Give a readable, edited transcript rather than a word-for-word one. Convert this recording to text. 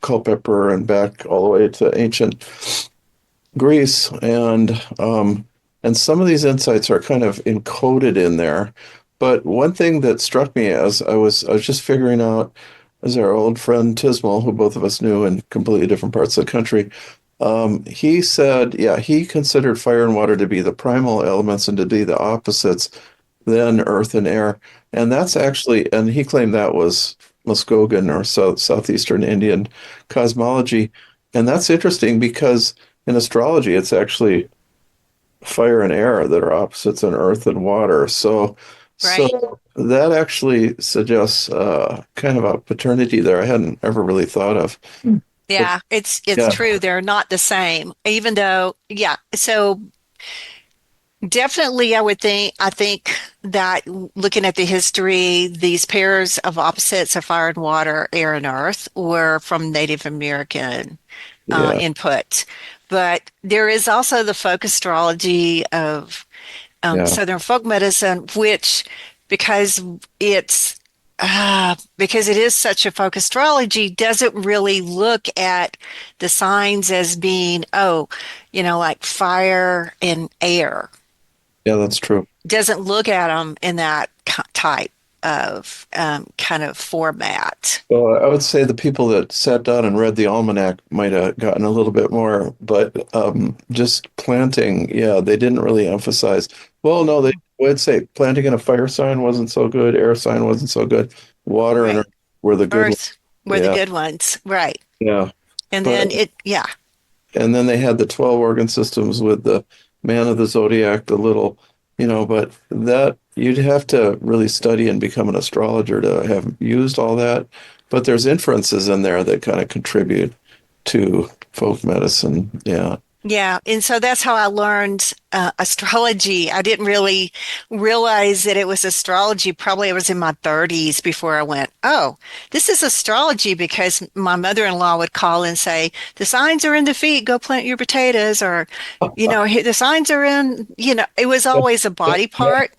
Culpeper and back all the way to ancient Greece, and some of these insights are kind of encoded in there. But one thing that struck me as I was just figuring out, as our old friend Tismal, who both of us knew in completely different parts of the country, he said, yeah, he considered fire and water to be the primal elements and to be the opposites than earth and air. And that's actually, and he claimed that was Muskogean or southeastern Indian cosmology. And that's interesting because in astrology, it's actually fire and air that are opposites in earth and water. So, Right. so that actually suggests kind of a paternity there I hadn't ever really thought of. But Yeah, it's yeah, true. They're not the same, even though, yeah. So definitely, I think that looking at the history, these pairs of opposites of fire and water, air and earth, were from Native American yeah, input. But there is also the folk astrology of yeah, Southern folk medicine, which because it's because it is such a folk astrology, doesn't really look at the signs as being, oh, like fire and air. yeah, that's true. Doesn't look at them in that type of kind of format. Well, I would say the people that sat down and read the almanac might have gotten a little bit more, but just planting, yeah, they didn't really emphasize. Well, no, they would say planting in a fire sign wasn't so good, air sign wasn't so good, water and earth Right. were the good ones. Earth were the Yeah, good ones. Right. yeah. And But then yeah. and then they had the 12 organ systems with the man of the zodiac, the little, but that you'd have to really study and become an astrologer to have used all that. But there's inferences in there that kind of contribute to folk medicine. Yeah. Yeah, and so that's how I learned astrology. I didn't really realize that it was astrology. Probably I was in my 30s before I went, oh, this is astrology because my mother-in-law would call and say, the signs are in the feet, go plant your potatoes, or, the signs are in, it was always a body Yeah. part.